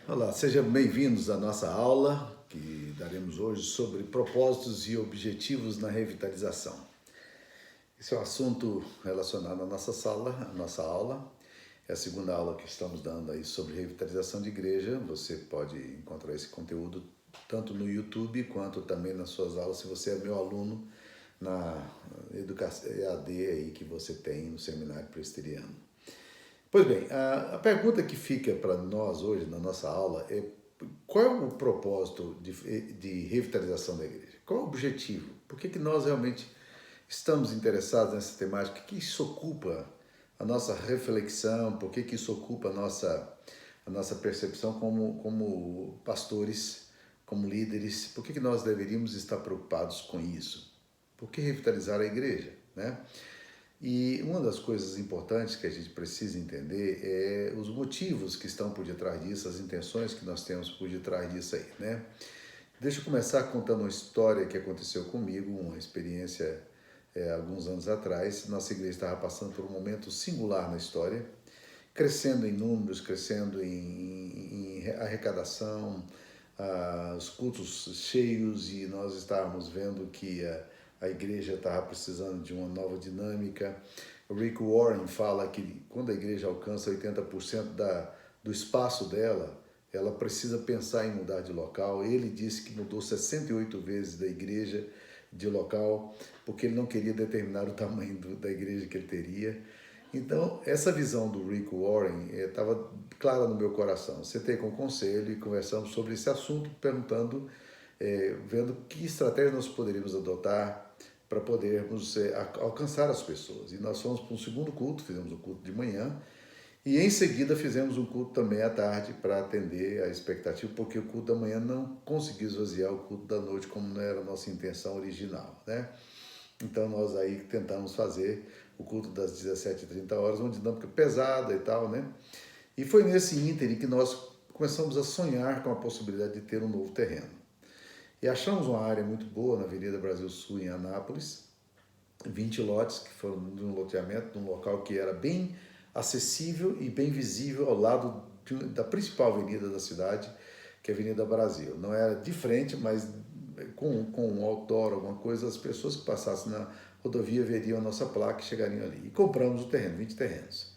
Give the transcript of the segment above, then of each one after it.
Olá, sejam bem-vindos à nossa aula que daremos hoje sobre propósitos e objetivos na revitalização. Esse é um assunto relacionado à nossa aula. É a segunda aula que estamos dando aí sobre revitalização de igreja. Você pode encontrar esse conteúdo tanto no YouTube quanto também nas suas aulas, se você é meu aluno na educação EAD aí que você tem no seminário presbiteriano. Pois bem, a pergunta que fica para nós hoje na nossa aula é qual é o propósito de revitalização da igreja? Qual é o objetivo? Por que nós realmente estamos interessados nessa temática? O que isso ocupa a nossa reflexão? Por que isso ocupa a nossa percepção como pastores, como líderes? Por que nós deveríamos estar preocupados com isso? Por que revitalizar a igreja, né? E uma das coisas importantes que a gente precisa entender é os motivos que estão por detrás disso, as intenções que nós temos por detrás disso aí, né? Deixa eu começar contando uma história que aconteceu comigo, uma experiência alguns anos atrás. Nossa igreja estava passando por um momento singular na história, crescendo em números, crescendo em arrecadação, os cultos cheios, e nós estávamos vendo que a igreja estava precisando de uma nova dinâmica. O Rick Warren fala que quando a igreja alcança 80% do espaço dela, ela precisa pensar em mudar de local. Ele disse que mudou 68 vezes da igreja de local, porque ele não queria determinar o tamanho da igreja que ele teria. Então, essa visão do Rick Warren estava clara no meu coração. Sentei com o conselho e conversamos sobre esse assunto, perguntando, vendo que estratégia nós poderíamos adotar para podermos alcançar as pessoas. E nós fomos para um segundo culto, fizemos o culto de manhã, e em seguida fizemos um culto também à tarde para atender a expectativa, porque o culto da manhã não conseguiu esvaziar o culto da noite como não era a nossa intenção original, né? Então nós aí tentamos fazer o culto das 17h30, uma dinâmica pesada e tal, né? E foi nesse ínterim que nós começamos a sonhar com a possibilidade de ter um novo terreno. E achamos uma área muito boa na Avenida Brasil Sul, em Anápolis, 20 lotes que foram de um loteamento, de um local que era bem acessível e bem visível ao lado da principal avenida da cidade, que é a Avenida Brasil. Não era de frente, mas com um outdoor, alguma coisa, as pessoas que passassem na rodovia veriam a nossa placa e chegariam ali. E compramos o terreno, 20 terrenos.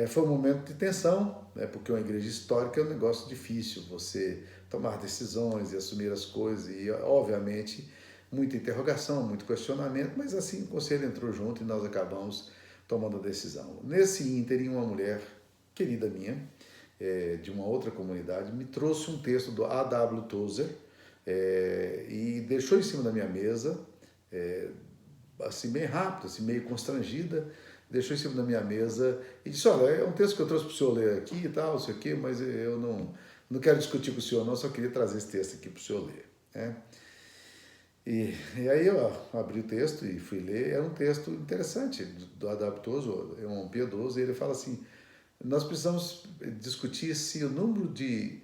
Foi um momento de tensão, né, porque uma igreja histórica é um negócio difícil, você tomar decisões e assumir as coisas, e obviamente muita interrogação, muito questionamento, mas assim o conselho entrou junto e nós acabamos tomando a decisão. Nesse ínterim, uma mulher querida minha, de uma outra comunidade, me trouxe um texto do A.W. Tozer e deixou em cima da minha mesa, assim, bem rápido, assim, meio constrangida, deixou em cima da minha mesa e disse, olha, é um texto que eu trouxe para o senhor ler aqui e tal, não sei o quê, mas eu não quero discutir com o senhor não, só queria trazer esse texto aqui para o senhor ler, né? E aí eu abri o texto e fui ler, era um texto interessante do Adaptoso, é um piedoso, e ele fala assim, nós precisamos discutir se o número de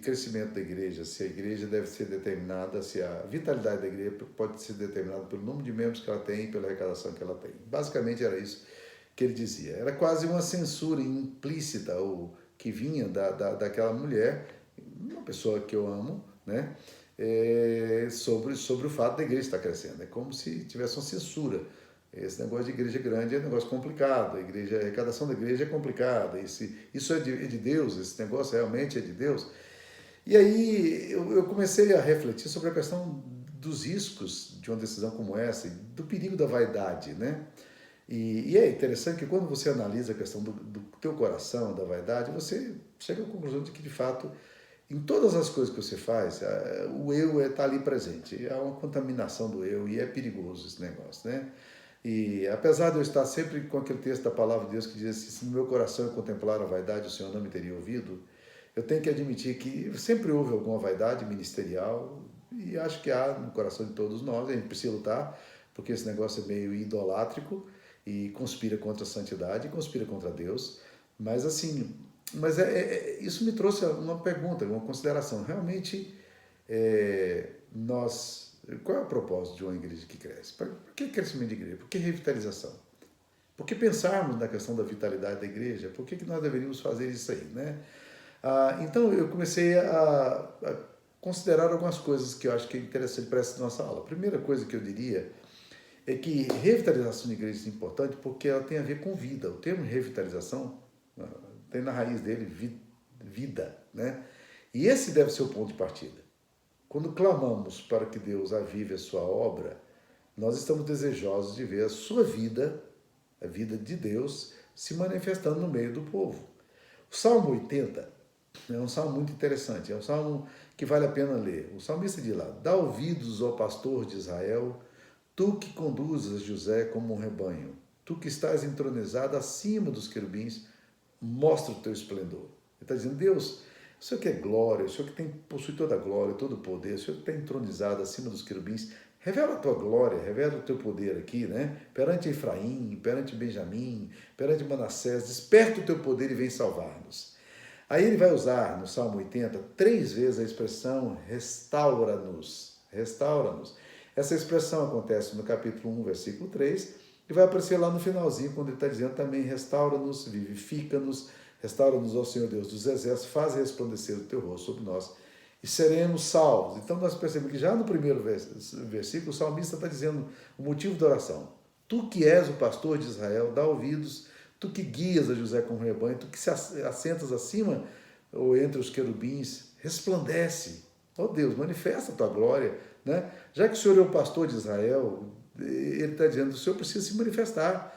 crescimento da igreja, se a igreja deve ser determinada, se a vitalidade da igreja pode ser determinada pelo número de membros que ela tem e pela arrecadação que ela tem. Basicamente era isso que ele dizia. Era quase uma censura implícita ou que vinha daquela mulher, uma pessoa que eu amo, né? Sobre o fato da igreja estar crescendo. É como se tivesse uma censura. Esse negócio de igreja grande é um negócio complicado, a arrecadação da igreja é complicada, isso é de Deus, esse negócio realmente é de Deus. E aí eu comecei a refletir sobre a questão dos riscos de uma decisão como essa, do perigo da vaidade, né? E é interessante que quando você analisa a questão do teu coração, da vaidade, você chega à conclusão de que, de fato, em todas as coisas que você faz, o eu está ali presente. Há uma contaminação do eu e é perigoso esse negócio, né? E apesar de eu estar sempre com aquele texto da palavra de Deus que diz assim, se no meu coração eu contemplar a vaidade, o Senhor não me teria ouvido, eu tenho que admitir que sempre houve alguma vaidade ministerial e acho que há no coração de todos nós, a gente precisa lutar, porque esse negócio é meio idolátrico e conspira contra a santidade, conspira contra Deus, mas assim, isso me trouxe uma pergunta, uma consideração, realmente qual é o propósito de uma igreja que cresce? Por que crescimento de igreja? Por que revitalização? Por que pensarmos na questão da vitalidade da igreja? Por que nós deveríamos fazer isso aí, né? Então eu comecei a considerar algumas coisas que eu acho que é interessante para essa nossa aula. A primeira coisa que eu diria é que revitalização de igrejas é importante porque ela tem a ver com vida. O termo revitalização tem na raiz dele vida, né? E esse deve ser o ponto de partida. Quando clamamos para que Deus avive a sua obra, nós estamos desejosos de ver a sua vida, a vida de Deus, se manifestando no meio do povo. O Salmo 80 é um salmo muito interessante, é um salmo que vale a pena ler. O salmista diz lá: dá ouvidos ao pastor de Israel, tu que conduzes José como um rebanho, tu que estás entronizado acima dos querubins, mostra o teu esplendor. Ele está dizendo: Deus, o Senhor que é glória, o Senhor que possui toda a glória, todo o poder, o Senhor que está entronizado acima dos querubins, revela a tua glória, revela o teu poder aqui, né? Perante Efraim, perante Benjamim, perante Manassés, desperta o teu poder e vem salvar-nos. Aí ele vai usar no Salmo 80 3 vezes a expressão restaura-nos, restaura-nos. Essa expressão acontece no capítulo 1, versículo 3, e vai aparecer lá no finalzinho, quando ele está dizendo também: restaura-nos, vivifica-nos, restaura-nos, ó Senhor Deus dos exércitos, faz resplandecer o teu rosto sobre nós e seremos salvos. Então nós percebemos que já no primeiro versículo o salmista está dizendo o motivo da oração: tu que és o pastor de Israel, dá ouvidos, tu que guias a José como rebanho, tu que se assentas acima ou entre os querubins, resplandece. Ó Deus, manifesta a tua glória, né? Já que o Senhor é o pastor de Israel, ele está dizendo: o Senhor precisa se manifestar,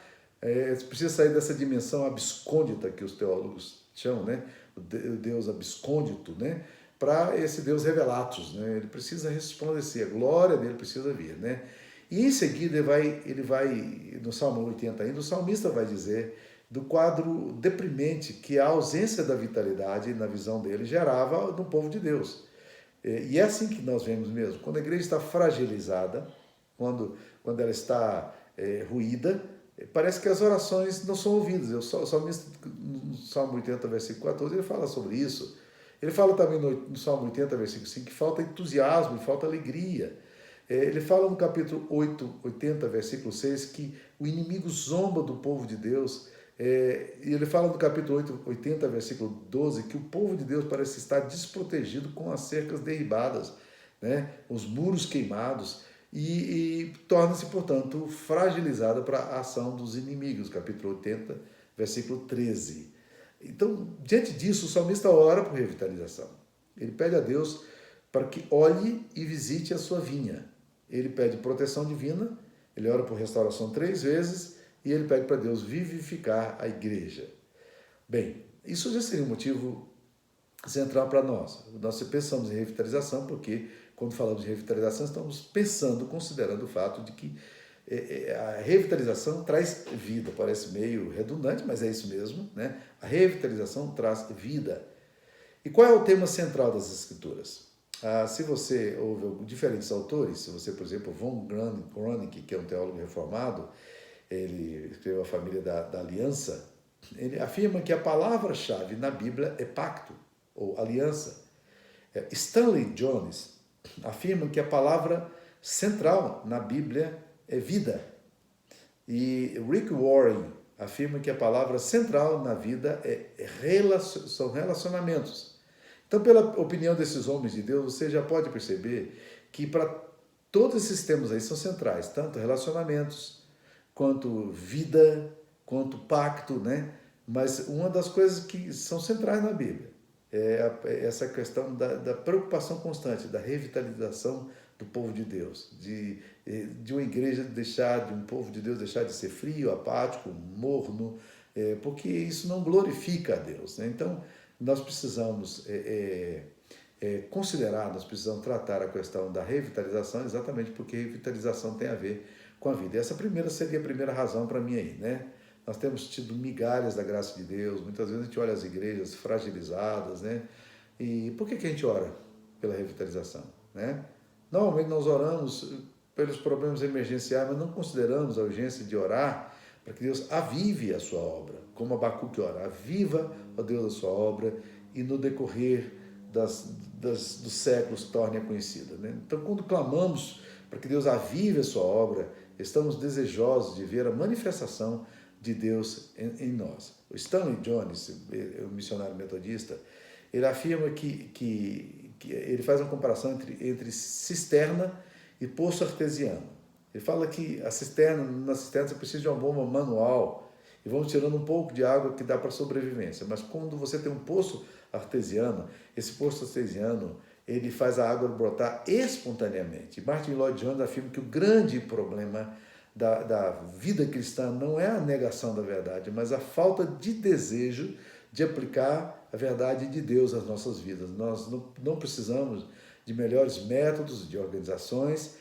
precisa sair dessa dimensão abscôndita que os teólogos chamam, né? O Deus abscôndito, né? Para esse Deus revelatus, né? Ele precisa resplandecer, a glória dele precisa vir, né? E em seguida ele vai no Salmo 80 ainda, o salmista vai dizer do quadro deprimente que a ausência da vitalidade, na visão dele, gerava no povo de Deus. E é assim que nós vemos mesmo. Quando a igreja está fragilizada, quando ela está ruída, parece que as orações não são ouvidas. O salmista, no Salmo 80, versículo 14, ele fala sobre isso. Ele fala também no Salmo 80, versículo 5, que falta entusiasmo, falta alegria. Ele fala no capítulo 80, versículo 6, que o inimigo zomba do povo de Deus. E ele fala no capítulo 80, versículo 12, que o povo de Deus parece estar desprotegido com as cercas derribadas, né? Os muros queimados, e torna-se, portanto, fragilizada para a ação dos inimigos, capítulo 80, versículo 13. Então, diante disso, o salmista ora por revitalização. Ele pede a Deus para que olhe e visite a sua vinha. Ele pede proteção divina, ele ora por restauração 3 vezes, e ele pede para Deus vivificar a igreja. Bem, isso já seria um motivo central para nós. Nós pensamos em revitalização porque, quando falamos de revitalização, estamos pensando, considerando o fato de que a revitalização traz vida. Parece meio redundante, mas é isso mesmo, né? A revitalização traz vida. E qual é o tema central das Escrituras? Se você ouve diferentes autores, se você, por exemplo, von Groningen, que é um teólogo reformado, ele escreveu A Família da Aliança, ele afirma que a palavra-chave na Bíblia é pacto, ou aliança. Stanley Jones afirma que a palavra central na Bíblia é vida. E Rick Warren afirma que a palavra central na vida são relacionamentos. Então, pela opinião desses homens de Deus, você já pode perceber que para todos esses temas aí são centrais, tanto relacionamentos, quanto vida, quanto pacto, né? Mas uma das coisas que são centrais na Bíblia é essa questão da preocupação constante, da revitalização do povo de Deus, de uma igreja de um povo de Deus deixar de ser frio, apático, morno, porque isso não glorifica a Deus, né? Então, nós precisamos considerar, nós precisamos tratar a questão da revitalização, exatamente porque revitalização tem a ver com a vida. E essa seria a primeira razão para mim aí, né? Nós temos tido migalhas da graça de Deus, muitas vezes a gente olha as igrejas fragilizadas, né? E por que a gente ora pela revitalização, né? Normalmente nós oramos pelos problemas emergenciais, mas não consideramos a urgência de orar para que Deus avive a sua obra, como Abacuque ora: aviva, ó Deus, a sua obra, e no decorrer dos séculos torne-a conhecida, né? Então, quando clamamos para que Deus avive a sua obra, estamos desejosos de ver a manifestação de Deus em nós. O Stanley Jones, o missionário metodista, ele afirma que ele faz uma comparação entre cisterna e poço artesiano. Ele fala que na cisterna você precisa de uma bomba manual e vamos tirando um pouco de água que dá para sobrevivência. Mas quando você tem um poço artesiano, esse poço artesiano, ele faz a água brotar espontaneamente. Martin Lloyd Jones afirma que o grande problema da vida cristã não é a negação da verdade, mas a falta de desejo de aplicar a verdade de Deus às nossas vidas. Nós não precisamos de melhores métodos, de organizações,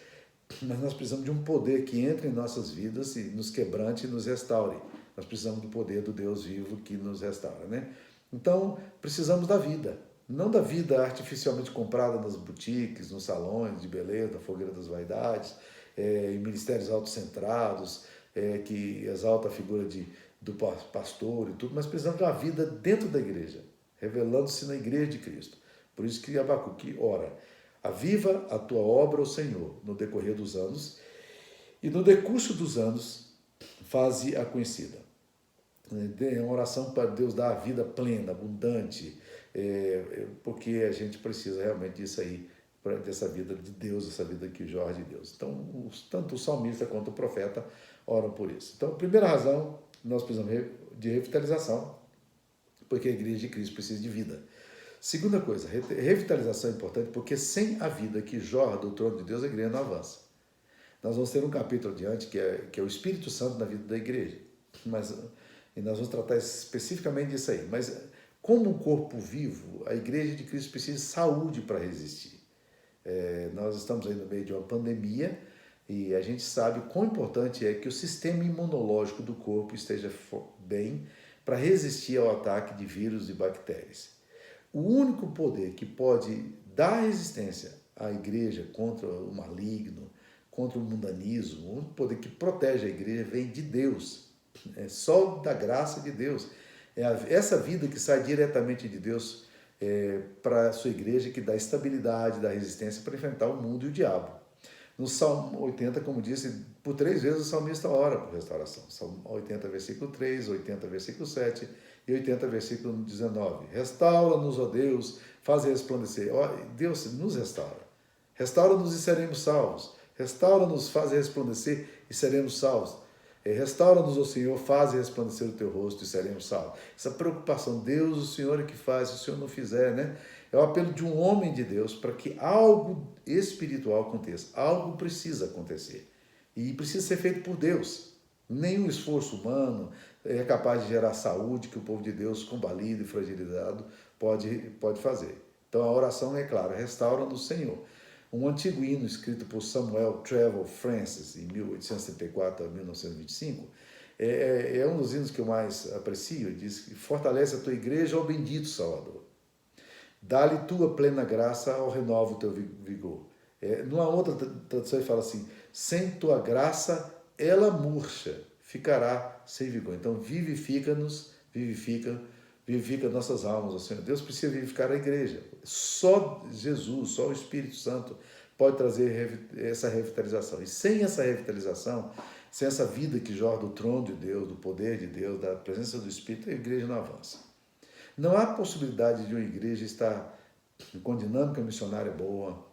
mas nós precisamos de um poder que entre em nossas vidas e nos quebrante e nos restaure. Nós precisamos do poder do Deus vivo que nos restaura, né? Então, precisamos da vida. Não da vida artificialmente comprada nas boutiques, nos salões de beleza, na fogueira das vaidades, em ministérios autocentrados, que exalta a figura do pastor e tudo, mas precisamos de uma vida dentro da igreja, revelando-se na igreja de Cristo. Por isso que Abacuque ora: aviva a tua obra, ó Senhor, no decorrer dos anos, e no decurso dos anos, faze-a conhecida. É uma oração para Deus dar a vida plena, abundante, porque a gente precisa realmente disso aí, dessa vida de Deus, essa vida que jorra de Deus. Então, tanto o salmista quanto o profeta oram por isso. Então, a primeira razão, nós precisamos de revitalização, porque a igreja de Cristo precisa de vida. Segunda coisa, revitalização é importante porque sem a vida que jorra do trono de Deus, a igreja não avança. Nós vamos ter um capítulo adiante que é o Espírito Santo na vida da igreja, e nós vamos tratar especificamente disso aí. Mas como um corpo vivo, a igreja de Cristo precisa de saúde para resistir. Nós estamos aí no meio de uma pandemia e a gente sabe quão importante é que o sistema imunológico do corpo esteja bem para resistir ao ataque de vírus e bactérias. O único poder que pode dar resistência à igreja contra o maligno, contra o mundanismo, o único poder que protege a igreja vem de Deus. É só da graça de Deus. Essa vida que sai diretamente de Deus para a sua igreja que dá estabilidade, dá resistência para enfrentar o mundo e o diabo. No Salmo 80, como disse, por 3 vezes o salmista ora por restauração. Salmo 80, versículo 3, 80, versículo 7 e 80, versículo 19. Restaura-nos, ó Deus, faz resplandecer. Deus nos restaura. Restaura-nos e seremos salvos. Restaura-nos, faz resplandecer e seremos salvos. Restaura-nos, ó Senhor, faz resplandecer o teu rosto e seremos salvos. Essa preocupação, Deus, o Senhor é que faz, se o Senhor não fizer, né? É o apelo de um homem de Deus para que algo espiritual aconteça. Algo precisa acontecer. E precisa ser feito por Deus. Nenhum esforço humano é capaz de gerar saúde que o povo de Deus, combalido e fragilizado, pode fazer. Então a oração é clara: restaura-nos, Senhor. Um antigo hino escrito por Samuel Trevor Francis, em 1874 a 1925, é um dos hinos que eu mais aprecio. Ele diz que fortalece a tua igreja, ó bendito Salvador. Dá-lhe tua plena graça ao renovo o teu vigor. Numa outra tradução ele fala assim: sem tua graça ela murcha, ficará sem vigor. Então vivifica-nos, vivifica nossas almas, ó Senhor. Deus precisa vivificar a igreja. Só Jesus, só o Espírito Santo pode trazer essa revitalização. E sem essa revitalização, sem essa vida que jorra do trono de Deus, do poder de Deus, da presença do Espírito, a igreja não avança. Não há possibilidade de uma igreja estar com dinâmica missionária boa,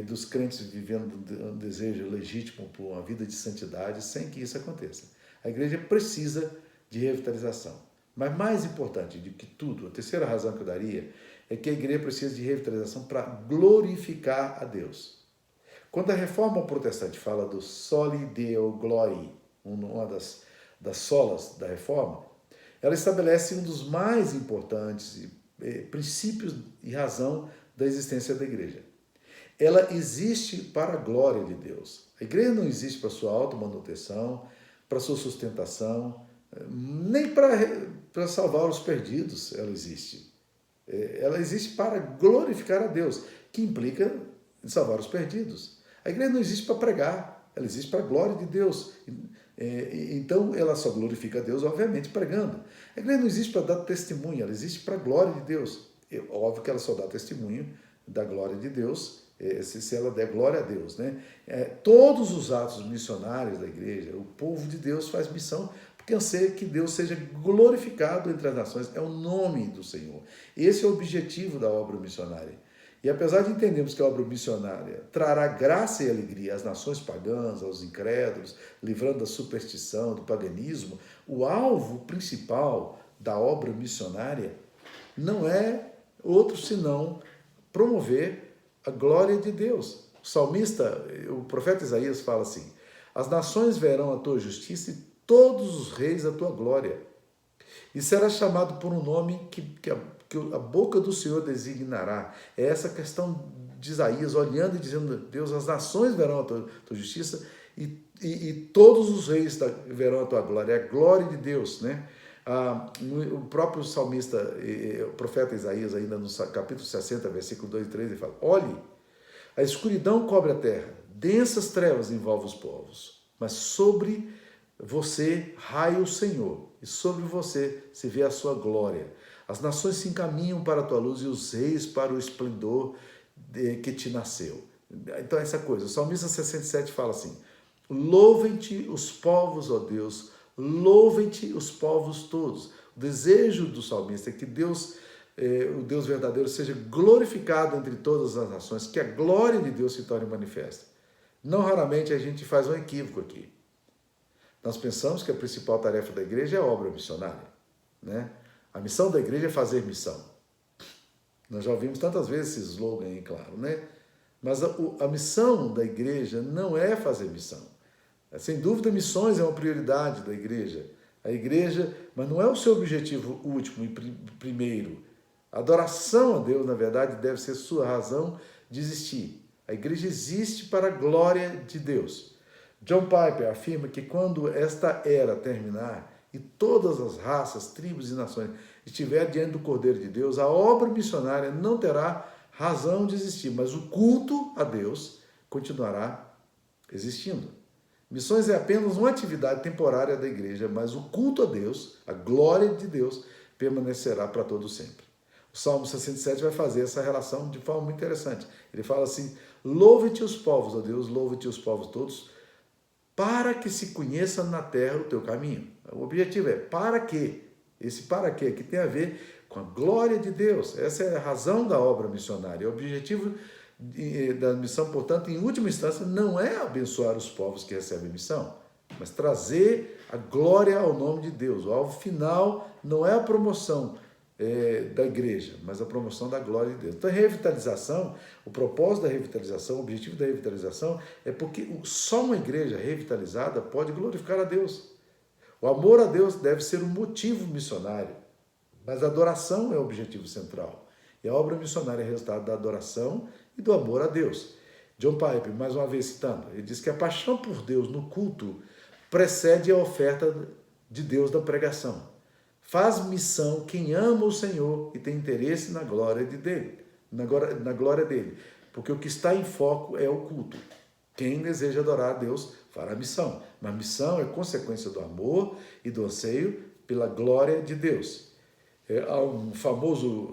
dos crentes vivendo um desejo legítimo por uma vida de santidade, sem que isso aconteça. A igreja precisa de revitalização. Mas mais importante do que tudo, a terceira razão que eu daria, é que a igreja precisa de revitalização para glorificar a Deus. Quando a reforma protestante fala do Soli Deo Glorii, uma das solas da reforma, ela estabelece um dos mais importantes princípios e razão da existência da igreja. Ela existe para a glória de Deus. A igreja não existe para sua automanutenção, para sua sustentação, nem para salvar os perdidos ela existe. Ela existe para glorificar a Deus, que implica em salvar os perdidos. A igreja não existe para pregar, ela existe para a glória de Deus. Então, ela só glorifica a Deus, obviamente, pregando. A igreja não existe para dar testemunho, ela existe para a glória de Deus. Óbvio que ela só dá testemunho da glória de Deus, se ela der glória a Deus, né? Todos os atos missionários da igreja, o povo de Deus faz missão porque anseia que Deus seja glorificado entre as nações, é o nome do Senhor. Esse é o objetivo da obra missionária. E apesar de entendermos que a obra missionária trará graça e alegria às nações pagãs, aos incrédulos, livrando da superstição, do paganismo, o alvo principal da obra missionária não é outro senão promover a glória de Deus. O salmista, o profeta Isaías fala assim: as nações verão a tua justiça e todos os reis a tua glória. E será chamado por um nome que a boca do Senhor designará. É essa questão de Isaías, olhando e dizendo: Deus, as nações verão a tua justiça e todos os reis verão a tua glória. É a glória de Deus, né? O próprio salmista, o profeta Isaías, ainda no capítulo 60, versículo 2 e 3, ele fala: olhe, a escuridão cobre a terra, densas trevas envolvem os povos, mas sobre você raia o Senhor, e sobre você se vê a sua glória. As nações se encaminham para a tua luz e os reis para o esplendor que te nasceu. Então essa coisa, o salmista 67 fala assim: louvem-te os povos, ó Deus, louvem-te os povos todos. O desejo do salmista é que Deus, o Deus verdadeiro, seja glorificado entre todas as nações, que a glória de Deus se torne manifesta. Não raramente a gente faz um equívoco aqui. Nós pensamos que a principal tarefa da igreja é a obra missionária, né? A missão da igreja é fazer missão. Nós já ouvimos tantas vezes esse slogan aí, claro, né? Mas a missão da igreja não é fazer missão. Sem dúvida, missões é uma prioridade da igreja. A igreja, mas não é o seu objetivo último e primeiro. A adoração a Deus, na verdade, deve ser sua razão de existir. A igreja existe para a glória de Deus. John Piper afirma que quando esta era terminar e todas as raças, tribos e nações estiverem diante do Cordeiro de Deus, a obra missionária não terá razão de existir, mas o culto a Deus continuará existindo. Missões é apenas uma atividade temporária da igreja, mas o culto a Deus, a glória de Deus, permanecerá para todo sempre. O Salmo 67 vai fazer essa relação de forma muito interessante. Ele fala assim: louve-te os povos, ó Deus, louve-te os povos todos, para que se conheça na terra o teu caminho. O objetivo é para quê? Esse para quê que tem a ver com a glória de Deus. Essa é a razão da obra missionária. O objetivo da missão, portanto, em última instância, não é abençoar os povos que recebem missão, mas trazer a glória ao nome de Deus. O alvo final não é a promoção da igreja, mas a promoção da glória de Deus. Então, a revitalização, o propósito da revitalização, o objetivo da revitalização é porque só uma igreja revitalizada pode glorificar a Deus. O amor a Deus deve ser um motivo missionário, mas a adoração é o objetivo central. E a obra missionária é resultado da adoração e do amor a Deus. John Piper, mais uma vez citando, ele diz que a paixão por Deus no culto precede a oferta de Deus da pregação. Faz missão quem ama o Senhor e tem interesse na glória dele, na glória dele, porque o que está em foco é o culto. Quem deseja adorar a Deus fará missão, mas missão é consequência do amor e do anseio pela glória de Deus. Há um famoso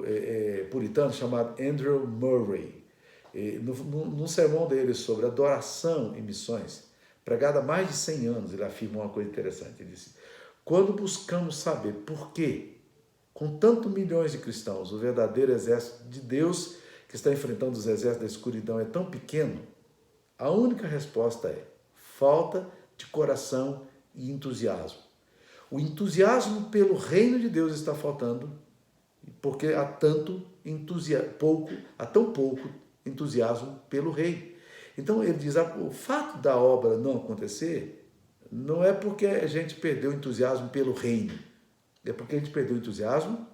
puritano chamado Andrew Murray, num sermão dele sobre adoração e missões, pregado há mais de 100 anos, ele afirma uma coisa interessante. Ele disse: quando buscamos saber por que, com tantos milhões de cristãos, o verdadeiro exército de Deus que está enfrentando os exércitos da escuridão é tão pequeno, a única resposta é falta de coração e entusiasmo. O entusiasmo pelo reino de Deus está faltando, porque há tão pouco entusiasmo pelo rei. Então ele diz: o fato da obra não acontecer não é porque a gente perdeu o entusiasmo pelo reino, é porque a gente perdeu o entusiasmo,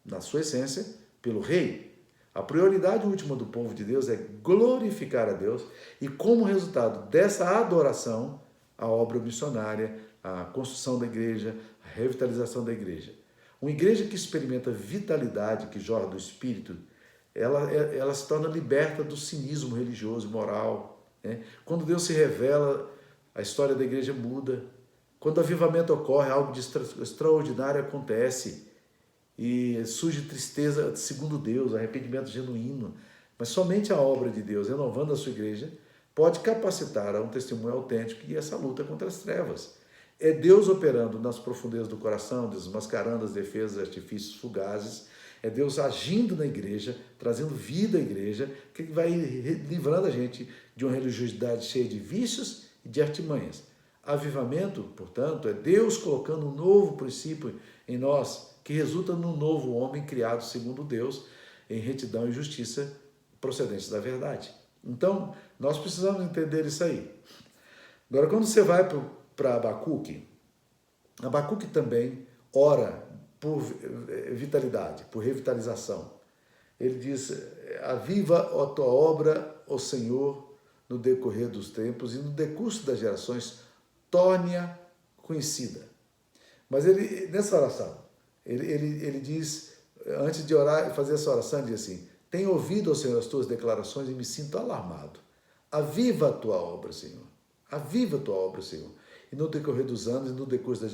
na sua essência, pelo rei. A prioridade última do povo de Deus é glorificar a Deus e, como resultado dessa adoração, a obra missionária, a construção da igreja, a revitalização da igreja. Uma igreja que experimenta vitalidade, que jorra do Espírito, ela se torna liberta do cinismo religioso e moral, né? Quando Deus se revela, a história da igreja muda. Quando o avivamento ocorre, algo de extraordinário acontece e surge tristeza segundo Deus, arrependimento genuíno. Mas somente a obra de Deus, renovando a sua igreja, pode capacitar a um testemunho autêntico e essa luta contra as trevas. é Deus operando nas profundezas do coração, desmascarando as defesas e artifícios fugazes, é Deus agindo na igreja, trazendo vida à igreja, que vai livrando a gente de uma religiosidade cheia de vícios e de artimanhas. Avivamento, portanto, é Deus colocando um novo princípio em nós, que resulta num novo homem criado segundo Deus, em retidão e justiça procedentes da verdade. Então, nós precisamos entender isso aí. Agora, quando você vai para Abacuque, Abacuque também ora por vitalidade, por revitalização. Ele diz, aviva a tua obra, ó Senhor, no decorrer dos tempos e no decurso das gerações, torne-a conhecida. Mas ele, nessa oração, ele diz, antes de orar e fazer essa oração, ele diz assim, tenho ouvido, ó Senhor, as tuas declarações e me sinto alarmado. Aviva a tua obra, Senhor. Aviva a tua obra, Senhor. E no decorrer dos anos e no decurso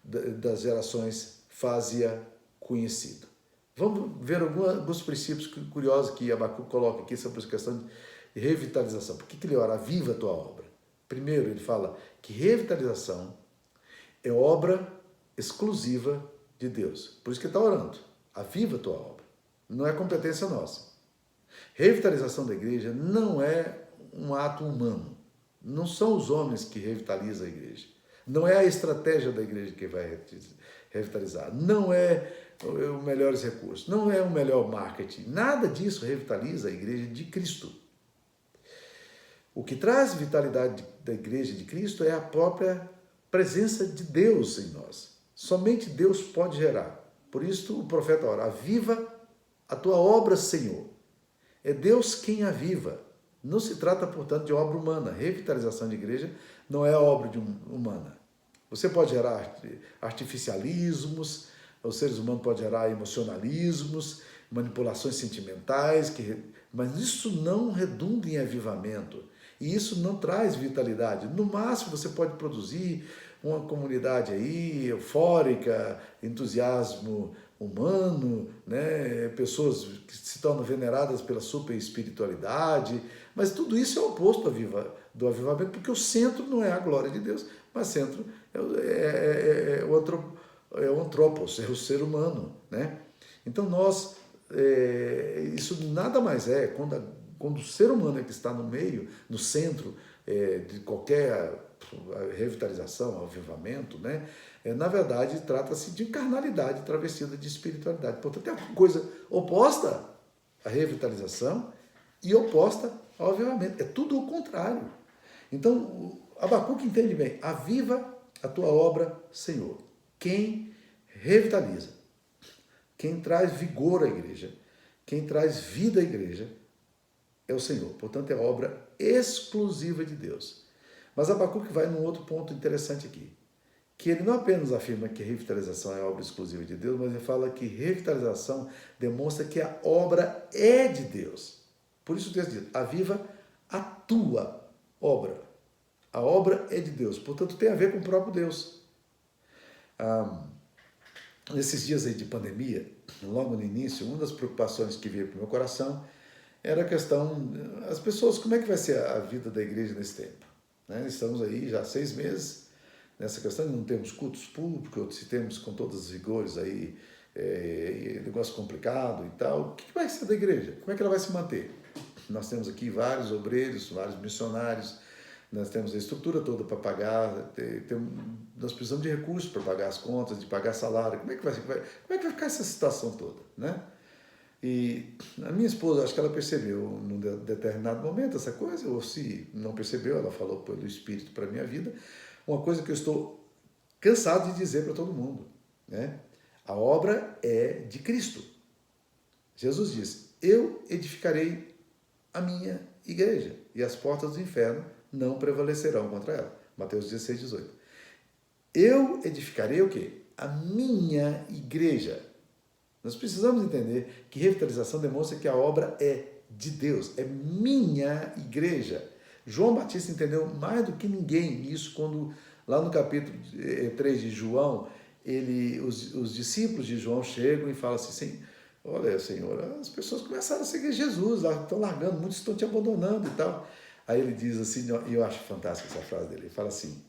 das gerações, faze-a conhecida. Vamos ver alguns princípios curiosos que Abacuque coloca aqui sobre essa questão de revitalização. Por que ele ora? Aviva a tua obra. Primeiro, ele fala que revitalização é obra exclusiva de Deus. Por isso que ele está orando. Aviva a tua obra. Não é competência nossa. Revitalização da igreja não é um ato humano. Não são os homens que revitalizam a igreja. Não é a estratégia da igreja que vai revitalizar. Não é os melhores recursos. Não é o melhor marketing. Nada disso revitaliza a igreja de Cristo. O que traz vitalidade da igreja de Cristo é a própria presença de Deus em nós. Somente Deus pode gerar. Por isso o profeta ora, aviva a tua obra, Senhor. É Deus quem aviva. Não se trata, portanto, de obra humana. Revitalização de igreja não é obra humana. Você pode gerar artificialismos, os seres humanos podem gerar emocionalismos, manipulações sentimentais, mas isso não redunda em avivamento. E isso não traz vitalidade. No máximo, você pode produzir uma comunidade aí eufórica, entusiasmo humano, né? Pessoas que se tornam veneradas pela super espiritualidade, mas tudo isso é o oposto do avivamento, porque o centro não é a glória de Deus, mas o centro é o antropos, é o ser humano, né? Então isso nada mais é quando o ser humano é que está no meio, no centro de qualquer revitalização, avivamento, né? Na verdade, trata-se de carnalidade travestida de espiritualidade. Portanto, é uma coisa oposta à revitalização e oposta ao avivamento. É tudo o contrário. Então, Abacuque entende bem. Aviva a tua obra, Senhor. Quem revitaliza, quem traz vigor à igreja, quem traz vida à igreja, é o Senhor. Portanto, é obra exclusiva de Deus. Mas Abacuque vai num outro ponto interessante aqui, que ele não apenas afirma que a revitalização é obra exclusiva de Deus, mas ele fala que revitalização demonstra que a obra é de Deus. Por isso o texto diz, aviva a tua obra. A obra é de Deus, portanto tem a ver com o próprio Deus. Nesses dias aí de pandemia, logo no início, uma das preocupações que veio para o meu coração era a questão, as pessoas, como é que vai ser a vida da igreja nesse tempo? Né? Estamos aí já há 6 meses nessa questão, não temos cultos públicos, se temos com todos os rigores aí, negócio complicado e tal, o que vai ser da igreja? Como é que ela vai se manter? Nós temos aqui vários obreiros, vários missionários, nós temos a estrutura toda para pagar, nós precisamos de recursos para pagar as contas, de pagar salário, como é que vai ficar essa situação toda, né? E a minha esposa, acho que ela percebeu num determinado momento essa coisa, ou se não percebeu, ela falou pelo Espírito para a minha vida, uma coisa que eu estou cansado de dizer para todo mundo, né? A obra é de Cristo. Jesus diz, eu edificarei a minha igreja e as portas do inferno não prevalecerão contra ela. Mateus 16, 18. Eu edificarei o quê? A minha igreja. Nós precisamos entender que revitalização demonstra que a obra é de Deus, é minha igreja. João Batista entendeu mais do que ninguém isso quando, lá no capítulo 3 de João, os discípulos de João chegam e falam assim, olha, Senhor, as pessoas começaram a seguir Jesus, estão largando, muitos estão te abandonando e tal. Aí ele diz assim, e eu acho fantástica essa frase dele, ele fala assim,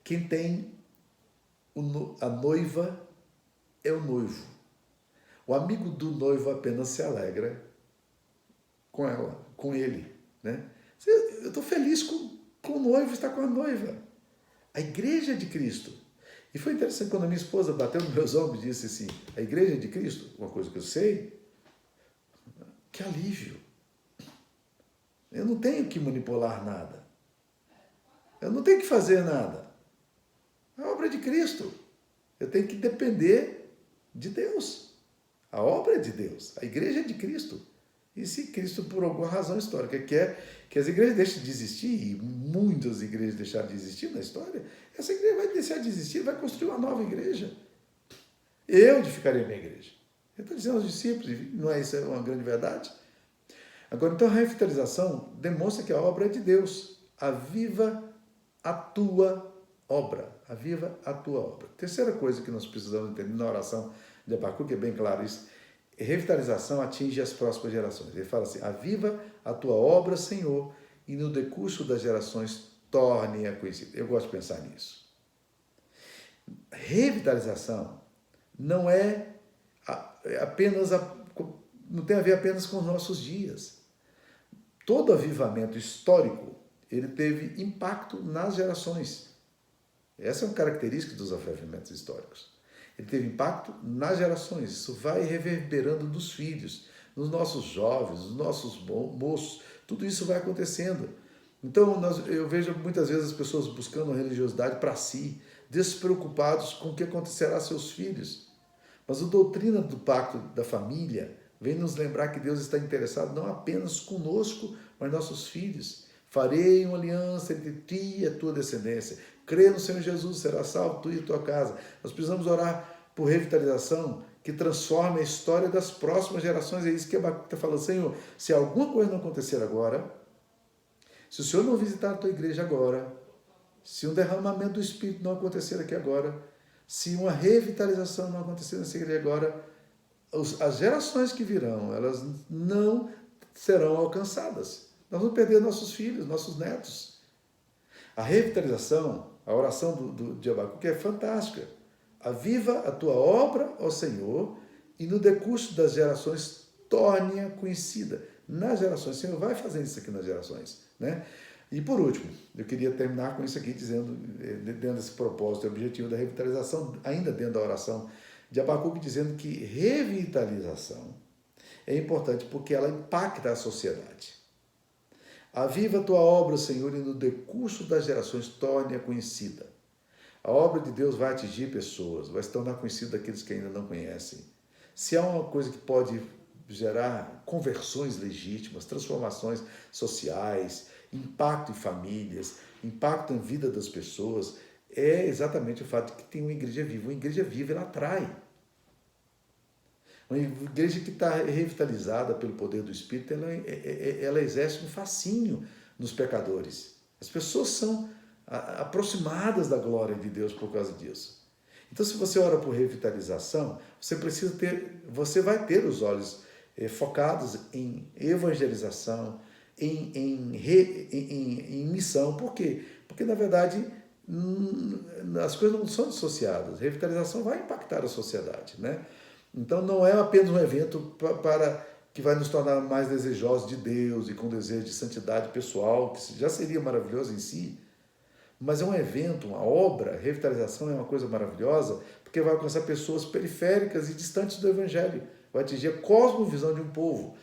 Quem tem a noiva é o noivo. O amigo do noivo apenas se alegra com ela, com ele, né? Eu estou feliz com o noivo estar com a noiva. A igreja de Cristo. E foi interessante quando a minha esposa bateu nos meus ombros e disse assim, a igreja de Cristo, uma coisa que eu sei, que alívio. Eu não tenho que manipular nada. Eu não tenho que fazer nada. É a obra de Cristo. Eu tenho que depender de Deus. A obra é de Deus. A igreja é de Cristo. E se Cristo, por alguma razão histórica, quer que as igrejas deixem de existir, e muitas igrejas deixaram de existir na história, essa igreja vai deixar de existir e vai construir uma nova igreja. Eu edificarei a minha igreja. Ele está dizendo aos discípulos, não é isso uma grande verdade? Agora, então, a revitalização demonstra que a obra é de Deus. Aviva a tua obra. Aviva a tua obra. Terceira coisa que nós precisamos entender na oração de Abacuque, é bem claro isso, revitalização atinge as próximas gerações. Ele fala assim, aviva a tua obra, Senhor, e no decurso das gerações torne-a conhecida. Eu gosto de pensar nisso. Revitalização não é apenas, não tem a ver apenas com os nossos dias. Todo avivamento histórico, ele teve impacto nas gerações. Essa é uma característica dos avivamentos históricos. Ele teve impacto nas gerações. Isso vai reverberando nos filhos, nos nossos jovens, nos nossos moços. Tudo isso vai acontecendo. Então, eu vejo muitas vezes as pessoas buscando a religiosidade para si, despreocupados com o que acontecerá a seus filhos. Mas a doutrina do pacto da família vem nos lembrar que Deus está interessado não apenas conosco, mas nossos filhos. Farei uma aliança entre ti e a tua descendência. Crê no Senhor Jesus, será salvo tu e a tua casa. Nós precisamos orar por revitalização que transforme a história das próximas gerações. É isso que Abacuque está falando. Senhor, se alguma coisa não acontecer agora, se o Senhor não visitar a tua igreja agora, se um derramamento do Espírito não acontecer aqui agora, se uma revitalização não acontecer nessa igreja agora, as gerações que virão, elas não serão alcançadas. Nós vamos perder nossos filhos, nossos netos. A revitalização, a oração de Abacuque é fantástica. Aviva a tua obra, ó Senhor, e no decurso das gerações torne-a conhecida. Nas gerações, o Senhor vai fazer isso aqui nas gerações, né? E por último, eu queria terminar com isso aqui, dizendo, dentro desse propósito e objetivo da revitalização, ainda dentro da oração de Abacuque, dizendo que revitalização é importante porque ela impacta a sociedade. Aviva a tua obra, Senhor, e no decurso das gerações torne-a conhecida. A obra de Deus vai atingir pessoas, vai se tornar conhecida daqueles que ainda não conhecem. Se há uma coisa que pode gerar conversões legítimas, transformações sociais, impacto em famílias, impacto na vida das pessoas, é exatamente o fato de que tem uma igreja viva. Uma igreja viva, ela atrai. Uma igreja que está revitalizada pelo poder do Espírito, ela exerce um fascínio nos pecadores. As pessoas são aproximadas da glória de Deus por causa disso. Então, se você ora por revitalização, você vai ter os olhos focados em evangelização, em missão. Por quê? Porque, na verdade, as coisas não são dissociadas. A revitalização vai impactar a sociedade, né? Então, não é apenas um evento que vai nos tornar mais desejosos de Deus e com desejo de santidade pessoal, que já seria maravilhoso em si, mas é um evento, uma obra. Revitalização é uma coisa maravilhosa, porque vai alcançar pessoas periféricas e distantes do Evangelho, vai atingir a cosmovisão de um povo.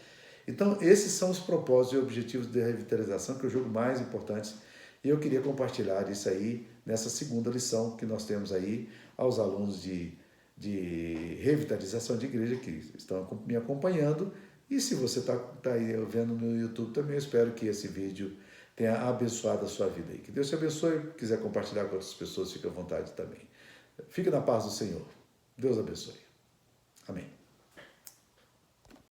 Então, esses são os propósitos e objetivos da revitalização que eu julgo mais importantes, e eu queria compartilhar isso aí nessa segunda lição que nós temos aí aos alunos de revitalização de igreja que estão me acompanhando. E se você está aí vendo no YouTube também, eu espero que esse vídeo tenha abençoado a sua vida aí. Que Deus te abençoe. Se quiser compartilhar com outras pessoas, fique à vontade também. Fique na paz do Senhor. Deus abençoe. Amém.